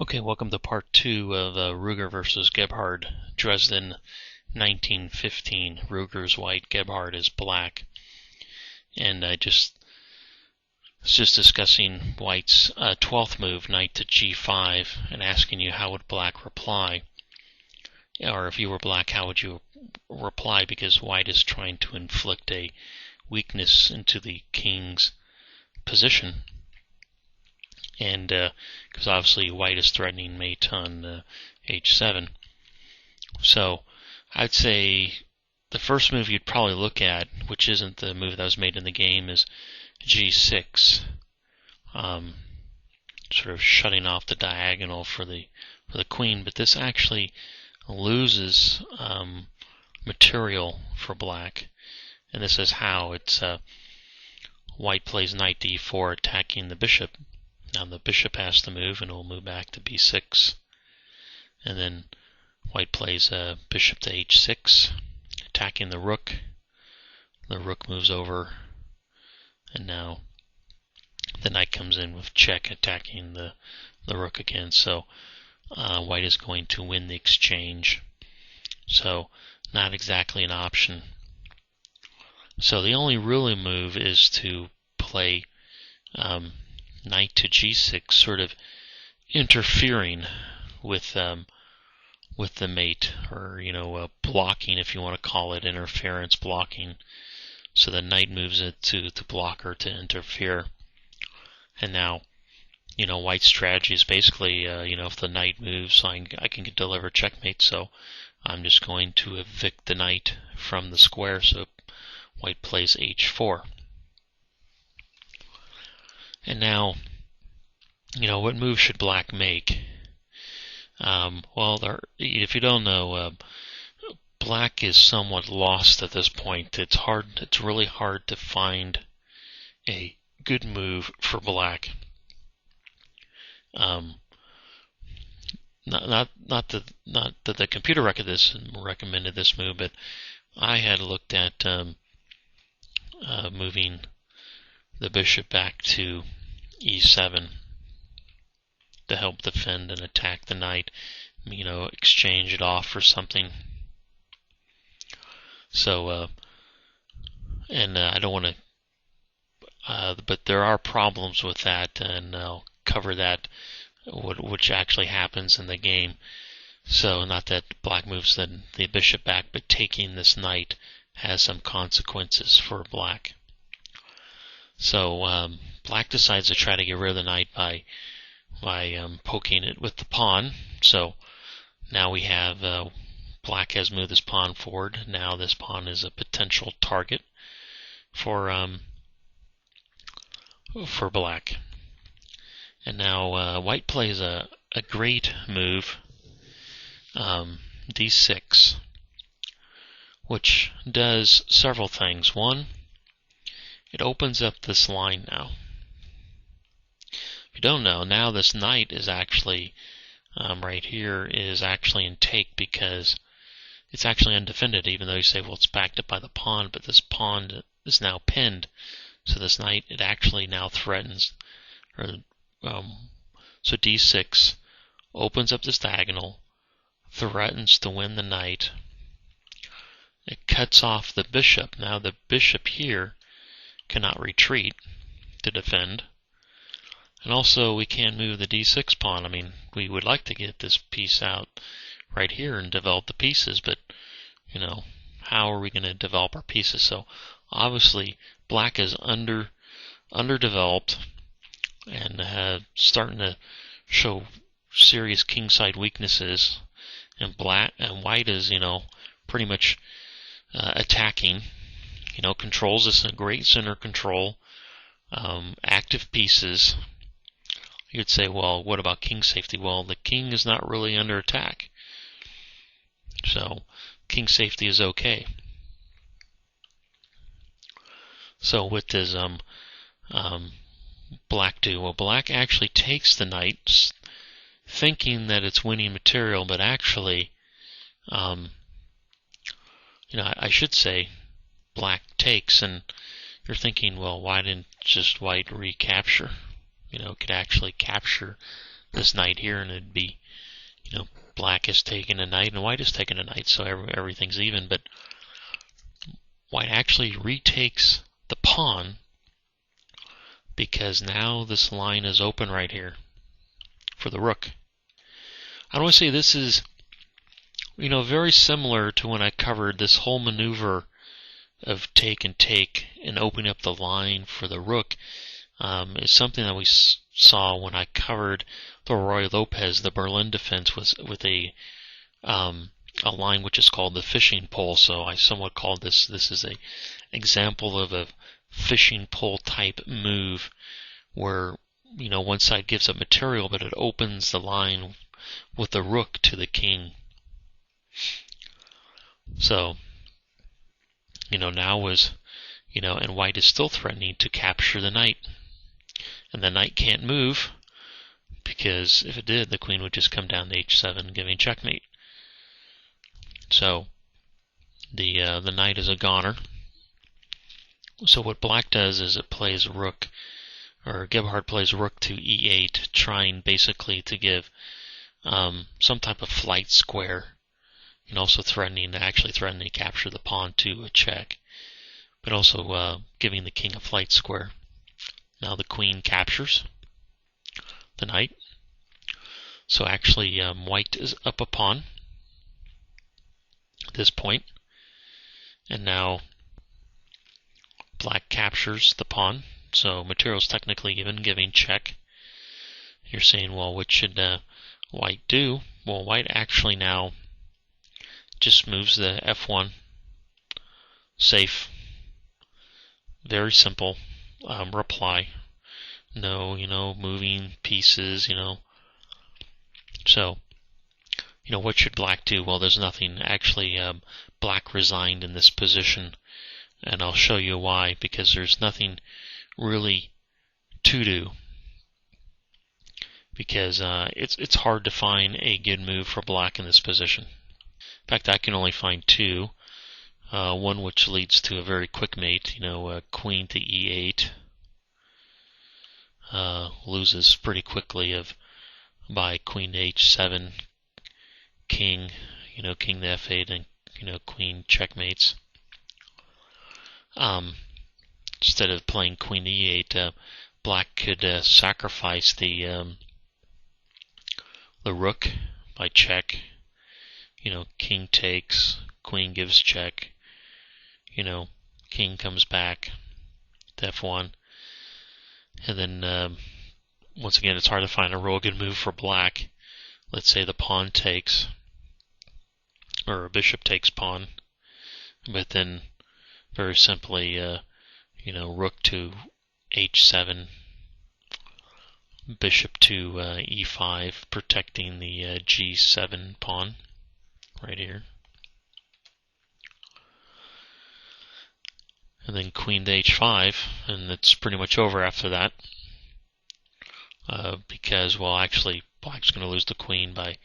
Okay, welcome to part 2 of Ruger versus Gebhard, Dresden, 1915. Ruger's white, Gebhard is black. And I was just discussing white's 12th move, knight to g5, and asking you how would black reply. Or if you were black, how would you reply, because white is trying to inflict a weakness into the king's position. And because obviously white is threatening mate on h7. So I'd say the first move you'd probably look at, which isn't the move that was made in the game, is g6, sort of shutting off the diagonal for the queen. But this actually loses material for black, and this is how. It's white plays knight d4, attacking the bishop. Now the bishop has to move, and it will move back to b6. And then white plays bishop to h6, attacking the rook. The rook moves over, and now the knight comes in with check, attacking the rook again. So white is going to win the exchange. So not exactly an option. So the only really move is to play knight to g6, sort of interfering with the mate, or blocking, if you want to call it interference, blocking. So the knight moves it to block or to interfere. And now, white's strategy is basically, if the knight moves, I can deliver checkmate. So I'm just going to evict the knight from the square. So white plays h4. And now, what move should black make? Well, if you don't know, black is somewhat lost at this point. It's really hard to find a good move for black. Not that the computer recommended this move, but I had looked at moving the bishop back to e7 to help defend and attack the knight, exchange it off for something. So, I don't want to, but there are problems with that, and I'll cover that, which actually happens in the game. So, not that black moves the bishop back, but taking this knight has some consequences for black. So black decides to try to get rid of the knight by poking it with the pawn. So now we have black has moved this pawn forward. Now this pawn is a potential target for black. And now white plays a great move, d6, which does several things. One, it opens up this line now. If you don't know, now this knight is actually, right here, is actually in take, because it's actually undefended, even though you say, well, it's backed up by the pawn, but this pawn is now pinned. So this knight, it actually now threatens, so d6 opens up this diagonal, threatens to win the knight. It cuts off the bishop. Now the bishop here cannot retreat to defend. And also we can't move the d6 pawn. I mean, we would like to get this piece out right here and develop the pieces, but how are we going to develop our pieces? So obviously black is underdeveloped and starting to show serious kingside weaknesses, and white is pretty much attacking. Controls this in great center control, active pieces. You'd say, well, what about king safety? Well, the king is not really under attack, so king safety is okay. So what does black do? Well, black actually takes the knight, thinking that it's winning material, but actually, I should say black takes, and you're thinking, well, why didn't just white recapture? Could actually capture this knight here, and it'd be, black is taking a knight and white is taking a knight, so everything's even. But white actually retakes the pawn because now this line is open right here for the rook. I want to say this is, very similar to when I covered this whole maneuver of take and take and opening up the line for the rook. Is something that we saw when I covered the Roy Lopez, the Berlin defense, with a line which is called the fishing pole. So I somewhat called this is a example of a fishing pole type move where one side gives up material, but it opens the line with the rook to the king. So now was and white is still threatening to capture the knight. And the knight can't move, because if it did, the queen would just come down to h7, giving checkmate. So the knight is a goner. So what black does is it plays rook, or Gebhard plays rook to e8, trying basically to give some type of flight square, and also threatening to capture the pawn to a check, but also giving the king a flight square. Now the queen captures the knight. So actually white is up a pawn at this point. And now black captures the pawn. So material is technically given, giving check. You're saying, well, what should white do? Well, white actually now just moves the f1. Safe. Very simple. Reply. No, moving pieces, So, what should black do? Well, there's nothing. Actually, black resigned in this position, and I'll show you why, because there's nothing really to do. Because it's hard to find a good move for black in this position. In fact, I can only find two. One which leads to a very quick mate, queen to e8. Loses pretty quickly by queen to h7, king, king to f8, and queen checkmates. Instead of playing queen to e8, black could sacrifice the rook by check. King takes, queen gives check. King comes back to f1. And then, once again, it's hard to find a real good move for black. Let's say the pawn takes, or a bishop takes pawn, but then, very simply, rook to h7, bishop to e5, protecting the g7 pawn, right here. And then queen to h5, and it's pretty much over after that. Because, well, actually, black's going to lose the queen by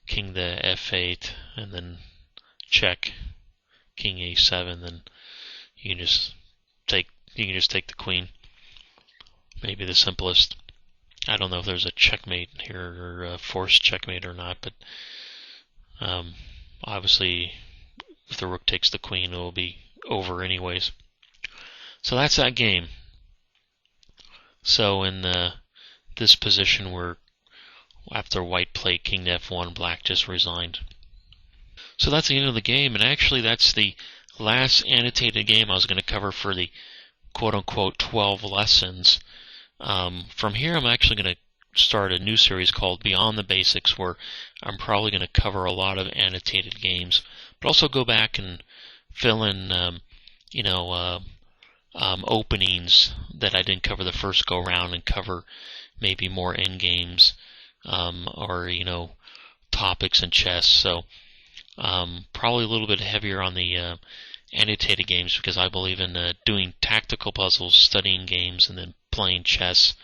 king to f8, and then check, king a7. Then you can just take the queen. Maybe the simplest. I don't know if there's a checkmate here, or a forced checkmate or not, but obviously, if the rook takes the queen, it will be over anyways. So that's that game. So in this position where after white played king to f1, black just resigned. So that's the end of the game, and actually that's the last annotated game I was going to cover for the quote-unquote 12 lessons. From here I'm actually going to start a new series called Beyond the Basics, where I'm probably going to cover a lot of annotated games, but also go back and fill in openings that I didn't cover the first go round, and cover maybe more end games or topics in chess. So probably a little bit heavier on the annotated games, because I believe in doing tactical puzzles, studying games, and then playing chess.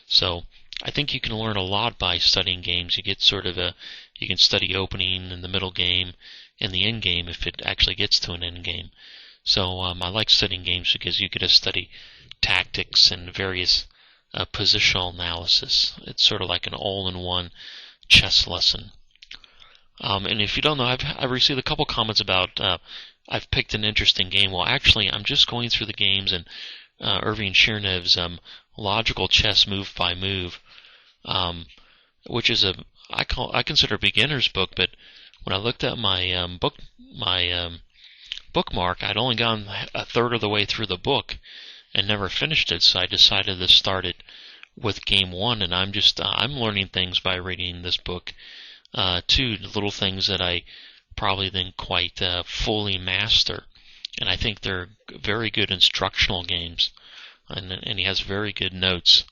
So I think you can learn a lot by studying games. You get sort of you can study opening and the middle game and the end game if it actually gets to an end game. So I like studying games because you get to study tactics and various positional analysis. It's sort of like an all-in-one chess lesson. And if you don't know, I've received a couple comments about I've picked an interesting game. Well, actually, I'm just going through the games in Irving Chernyv's logical chess move by move, which is I consider a beginner's book. But when I looked at my bookmark, I'd only gone a third of the way through the book and never finished it. So I decided to start it with game one, and I'm learning things by reading this book too, little things that I probably didn't quite fully master. And I think they're very good instructional games, and he has very good notes.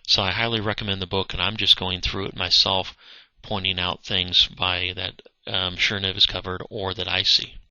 So I highly recommend the book, and I'm just going through it myself, pointing out things that Chernyv has covered or that I see.